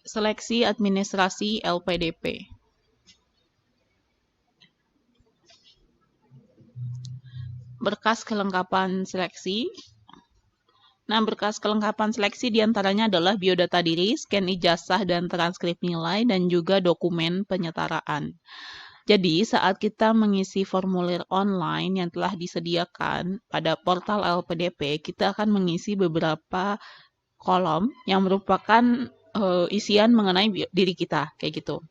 Seleksi administrasi LPDP. Berkas kelengkapan seleksi. Nah, berkas kelengkapan seleksi diantaranya adalah biodata diri, scan ijazah dan transkrip nilai, dan juga dokumen penyetaraan. Jadi, saat kita mengisi formulir online yang telah disediakan pada portal LPDP, kita akan mengisi beberapa kolom yang merupakan isian mengenai diri kita, kayak gitu.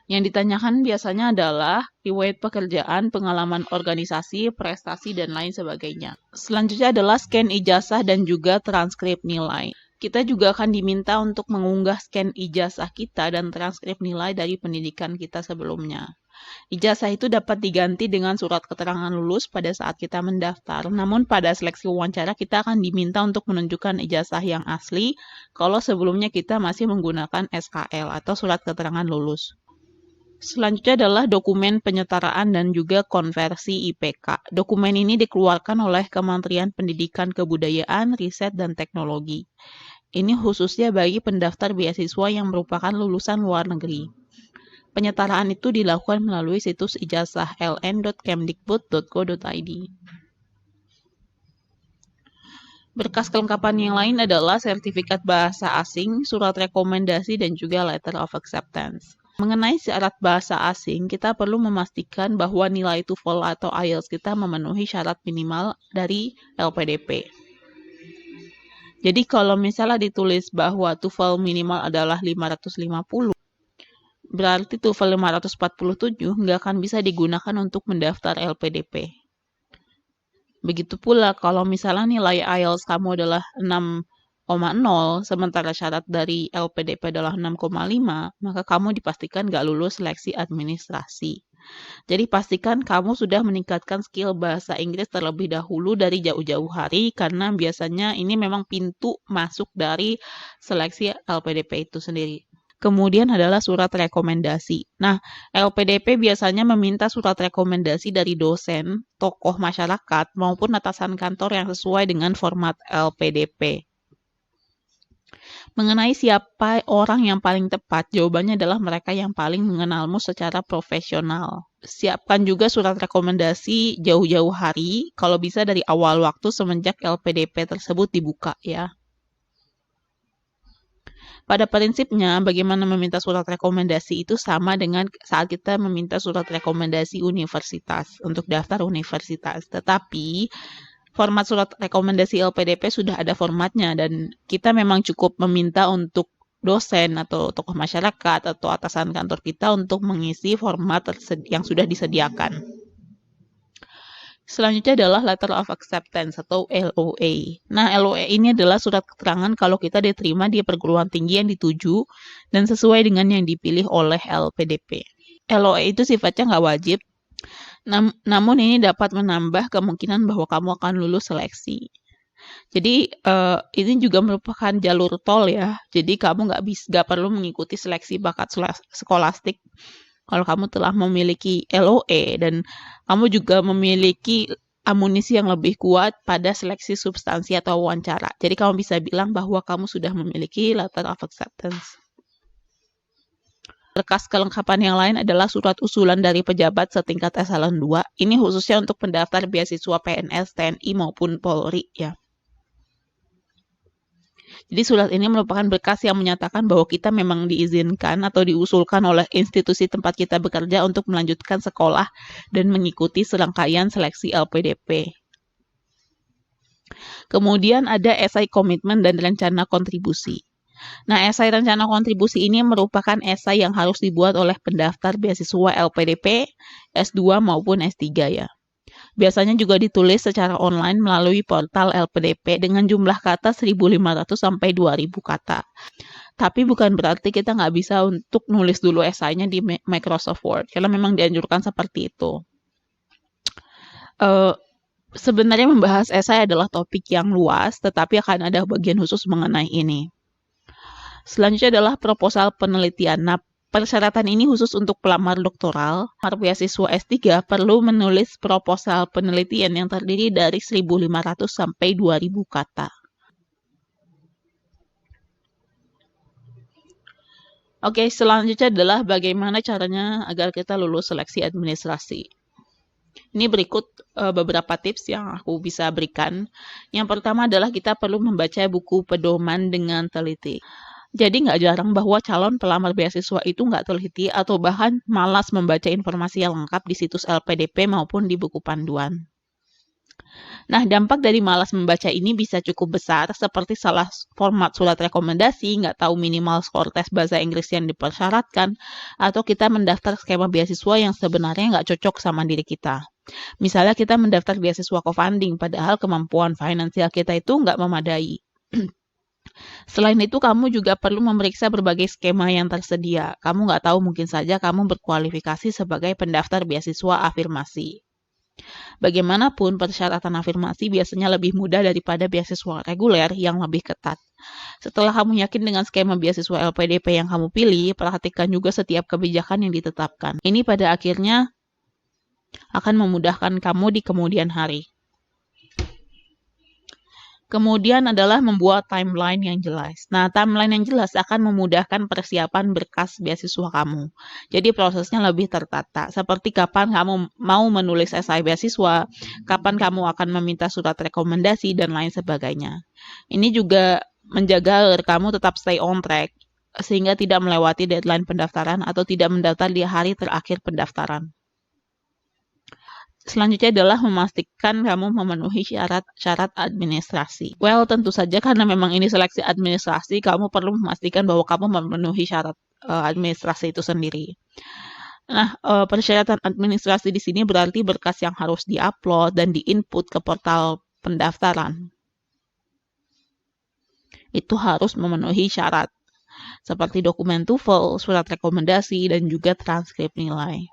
Yang ditanyakan biasanya adalah riwayat pekerjaan, pengalaman organisasi, prestasi, dan lain sebagainya. Selanjutnya adalah scan ijazah dan juga transkrip nilai. Kita juga akan diminta untuk mengunggah scan ijazah kita dan transkrip nilai dari pendidikan kita sebelumnya. Ijazah itu dapat diganti dengan surat keterangan lulus pada saat kita mendaftar, namun pada seleksi wawancara kita akan diminta untuk menunjukkan ijazah yang asli kalau sebelumnya kita masih menggunakan SKL atau surat keterangan lulus. Selanjutnya adalah dokumen penyetaraan dan juga konversi IPK. Dokumen ini dikeluarkan oleh Kementerian Pendidikan Kebudayaan, Riset, dan Teknologi. Ini khususnya bagi pendaftar beasiswa yang merupakan lulusan luar negeri. Penyetaraan itu dilakukan melalui situs ijazah ln.kemdikbud.go.id. Berkas kelengkapan yang lain adalah sertifikat bahasa asing, surat rekomendasi, dan juga letter of acceptance. Mengenai syarat bahasa asing, kita perlu memastikan bahwa nilai TOEFL atau IELTS kita memenuhi syarat minimal dari LPDP. Jadi kalau misalnya ditulis bahwa TOEFL minimal adalah 550, berarti TOEFL 547 nggak akan bisa digunakan untuk mendaftar LPDP. Begitu pula kalau misalnya nilai IELTS kamu adalah 6,0, sementara syarat dari LPDP adalah 6,5, maka kamu dipastikan nggak lulus seleksi administrasi. Jadi pastikan kamu sudah meningkatkan skill bahasa Inggris terlebih dahulu dari jauh-jauh hari, karena biasanya ini memang pintu masuk dari seleksi LPDP itu sendiri. Kemudian adalah surat rekomendasi. Nah, LPDP biasanya meminta surat rekomendasi dari dosen, tokoh masyarakat, maupun atasan kantor yang sesuai dengan format LPDP. Mengenai siapa orang yang paling tepat, jawabannya adalah mereka yang paling mengenalmu secara profesional. Siapkan juga surat rekomendasi jauh-jauh hari, kalau bisa dari awal waktu semenjak LPDP tersebut dibuka ya. Pada prinsipnya, bagaimana meminta surat rekomendasi itu sama dengan saat kita meminta surat rekomendasi universitas untuk daftar universitas. Tetapi, format surat rekomendasi LPDP sudah ada formatnya dan kita memang cukup meminta untuk dosen atau tokoh masyarakat atau atasan kantor kita untuk mengisi format yang sudah disediakan. Selanjutnya adalah Letter of Acceptance atau LOA. Nah, LOA ini adalah surat keterangan kalau kita diterima di perguruan tinggi yang dituju dan sesuai dengan yang dipilih oleh LPDP. LOA itu sifatnya nggak wajib, namun ini dapat menambah kemungkinan bahwa kamu akan lulus seleksi. Jadi, ini juga merupakan jalur tol ya, jadi kamu nggak perlu mengikuti seleksi bakat skolastik kalau kamu telah memiliki LOA dan kamu juga memiliki amunisi yang lebih kuat pada seleksi substansi atau wawancara. Jadi kamu bisa bilang bahwa kamu sudah memiliki letter of acceptance. Berkas kelengkapan yang lain adalah surat usulan dari pejabat setingkat eselon 2. Ini khususnya untuk pendaftar beasiswa PNS, TNI maupun Polri ya. Jadi surat ini merupakan berkas yang menyatakan bahwa kita memang diizinkan atau diusulkan oleh institusi tempat kita bekerja untuk melanjutkan sekolah dan mengikuti serangkaian seleksi LPDP. Kemudian ada esai komitmen dan rencana kontribusi. Nah, esai rencana kontribusi ini merupakan esai yang harus dibuat oleh pendaftar beasiswa LPDP, S2 maupun S3 ya. Biasanya juga ditulis secara online melalui portal LPDP dengan jumlah kata 1.500 sampai 2.000 kata. Tapi bukan berarti kita nggak bisa untuk nulis dulu esainya di Microsoft Word, karena memang dianjurkan seperti itu. Sebenarnya membahas esai adalah topik yang luas, tetapi akan ada bagian khusus mengenai ini. Selanjutnya adalah proposal penelitian. Nah, persyaratan ini khusus untuk pelamar doktoral. Pelamar beasiswa S3 perlu menulis proposal penelitian yang terdiri dari 1.500 sampai 2.000 kata. Oke, selanjutnya adalah bagaimana caranya agar kita lulus seleksi administrasi. Ini berikut beberapa tips yang aku bisa berikan. Yang pertama adalah kita perlu membaca buku pedoman dengan teliti. Jadi nggak jarang bahwa calon pelamar beasiswa itu nggak teliti atau bahkan malas membaca informasi yang lengkap di situs LPDP maupun di buku panduan. Nah, dampak dari malas membaca ini bisa cukup besar, seperti salah format surat rekomendasi, nggak tahu minimal skor tes bahasa Inggris yang dipersyaratkan, atau kita mendaftar skema beasiswa yang sebenarnya nggak cocok sama diri kita. Misalnya kita mendaftar beasiswa co-funding, padahal kemampuan finansial kita itu nggak memadai. Selain itu, kamu juga perlu memeriksa berbagai skema yang tersedia. Kamu nggak tahu, mungkin saja kamu berkualifikasi sebagai pendaftar beasiswa afirmasi. Bagaimanapun, persyaratan afirmasi biasanya lebih mudah daripada beasiswa reguler yang lebih ketat. Setelah kamu yakin dengan skema beasiswa LPDP yang kamu pilih, perhatikan juga setiap kebijakan yang ditetapkan. Ini pada akhirnya akan memudahkan kamu di kemudian hari. Kemudian adalah membuat timeline yang jelas. Nah, timeline yang jelas akan memudahkan persiapan berkas beasiswa kamu. Jadi prosesnya lebih tertata, seperti kapan kamu mau menulis esai beasiswa, kapan kamu akan meminta surat rekomendasi, dan lain sebagainya. Ini juga menjaga agar kamu tetap stay on track, sehingga tidak melewati deadline pendaftaran atau tidak mendaftar di hari terakhir pendaftaran. Selanjutnya adalah memastikan kamu memenuhi syarat-syarat administrasi. Well, tentu saja karena memang ini seleksi administrasi, kamu perlu memastikan bahwa kamu memenuhi syarat administrasi itu sendiri. Nah, persyaratan administrasi di sini berarti berkas yang harus diupload dan diinput ke portal pendaftaran. Itu harus memenuhi syarat, seperti dokumen TOEFL, surat rekomendasi, dan juga transkrip nilai.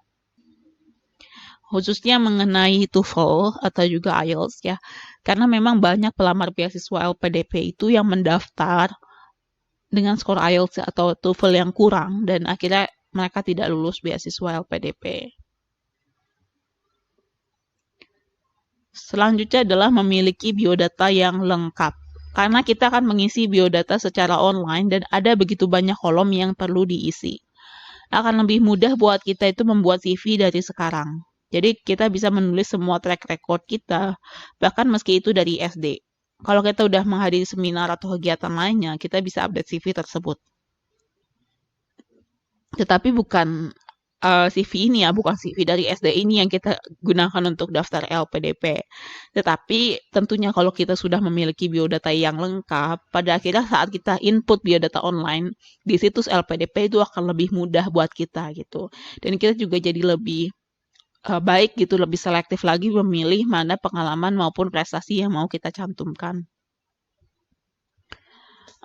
Khususnya mengenai TOEFL atau juga IELTS ya, karena memang banyak pelamar beasiswa LPDP itu yang mendaftar dengan skor IELTS atau TOEFL yang kurang dan akhirnya mereka tidak lulus beasiswa LPDP. Selanjutnya adalah memiliki biodata yang lengkap. Karena kita akan mengisi biodata secara online dan ada begitu banyak kolom yang perlu diisi. Akan lebih mudah buat kita itu membuat CV dari sekarang. Jadi kita bisa menulis semua track record kita, bahkan meski itu dari SD. Kalau kita udah menghadiri seminar atau kegiatan lainnya, kita bisa update CV tersebut. Tetapi bukan CV ini ya, bukan CV dari SD ini yang kita gunakan untuk daftar LPDP. Tetapi tentunya kalau kita sudah memiliki biodata yang lengkap, pada akhirnya saat kita input biodata online di situs LPDP itu akan lebih mudah buat kita gitu. Dan kita juga jadi lebih baik gitu, lebih selektif lagi memilih mana pengalaman maupun prestasi yang mau kita cantumkan.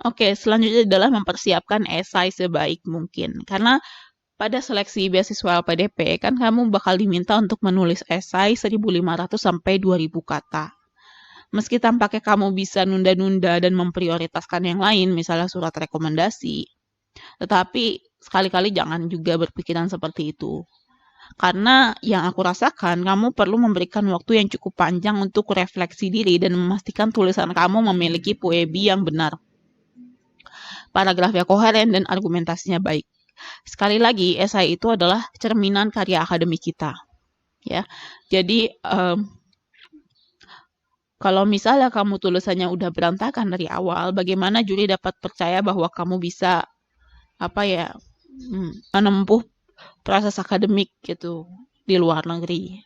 Oke, selanjutnya adalah mempersiapkan esai sebaik mungkin. Karena pada seleksi beasiswa LPDP, kan kamu bakal diminta untuk menulis esai 1.500 sampai 2.000 kata. Meski tampaknya kamu bisa nunda-nunda dan memprioritaskan yang lain, misalnya surat rekomendasi, tetapi sekali-kali jangan juga berpikiran seperti itu. Karena yang aku rasakan, kamu perlu memberikan waktu yang cukup panjang untuk refleksi diri dan memastikan tulisan kamu memiliki poebi yang benar. Paragrafnya koheren dan argumentasinya baik. Sekali lagi, esai itu adalah cerminan karya akademik kita. Ya, jadi kalau misalnya kamu tulisannya udah berantakan dari awal, bagaimana juri dapat percaya bahwa kamu bisa menempuh proses akademik gitu di luar negeri.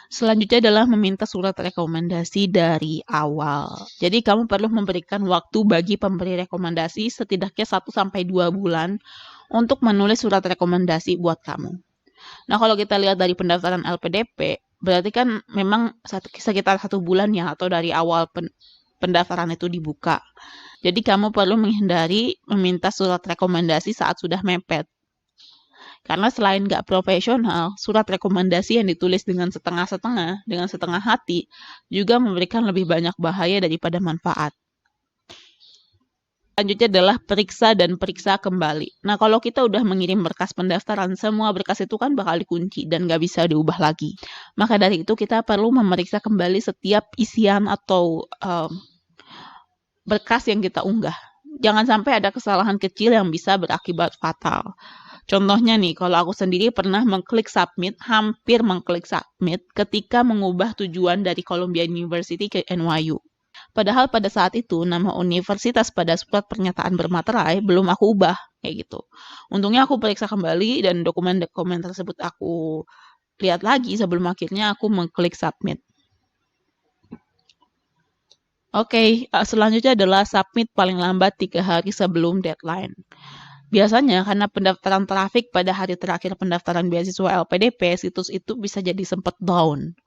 Selanjutnya adalah meminta surat rekomendasi dari awal. Jadi kamu perlu memberikan waktu bagi pemberi rekomendasi setidaknya 1-2 bulan untuk menulis surat rekomendasi buat kamu. Nah, kalau kita lihat dari pendaftaran LPDP, berarti kan memang sekitar 1 bulan ya, atau dari awal pendaftaran itu dibuka. Jadi kamu perlu menghindari meminta surat rekomendasi saat sudah mepet. Karena selain nggak profesional, surat rekomendasi yang ditulis dengan setengah-setengah, dengan setengah hati, juga memberikan lebih banyak bahaya daripada manfaat. Selanjutnya adalah periksa dan periksa kembali. Nah, kalau kita udah mengirim berkas pendaftaran, semua berkas itu kan bakal dikunci dan nggak bisa diubah lagi. Maka dari itu kita perlu memeriksa kembali setiap isian atau berkas yang kita unggah. jangan sampai ada kesalahan kecil yang bisa berakibat fatal. Contohnya nih, kalau aku sendiri pernah mengklik submit, hampir mengklik submit ketika mengubah tujuan dari Columbia University ke NYU. Padahal pada saat itu nama universitas pada surat pernyataan bermaterai belum aku ubah, kayak gitu. Untungnya aku periksa kembali dan dokumen-dokumen tersebut aku lihat lagi sebelum akhirnya aku mengklik submit. Oke, selanjutnya adalah submit paling lambat 3 hari sebelum deadline. Biasanya karena pendaftaran trafik pada hari terakhir pendaftaran beasiswa LPDP, situs itu bisa jadi sempat down.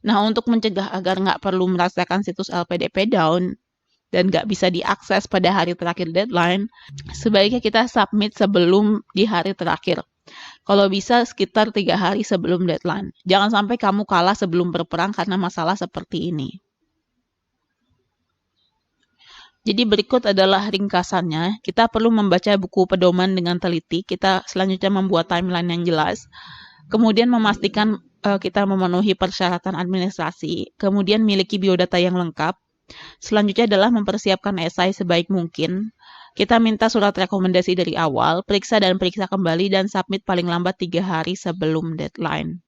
Nah, untuk mencegah agar nggak perlu merasakan situs LPDP down dan nggak bisa diakses pada hari terakhir deadline, sebaiknya kita submit sebelum di hari terakhir. Kalau bisa sekitar 3 hari sebelum deadline. Jangan sampai kamu kalah sebelum berperang karena masalah seperti ini. Jadi berikut adalah ringkasannya. Kita perlu membaca buku pedoman dengan teliti. Kita selanjutnya membuat timeline yang jelas. Kemudian memastikan kita memenuhi persyaratan administrasi. Kemudian miliki biodata yang lengkap. Selanjutnya adalah mempersiapkan esai sebaik mungkin. Kita minta surat rekomendasi dari awal, periksa dan periksa kembali, dan submit paling lambat 3 hari sebelum deadline.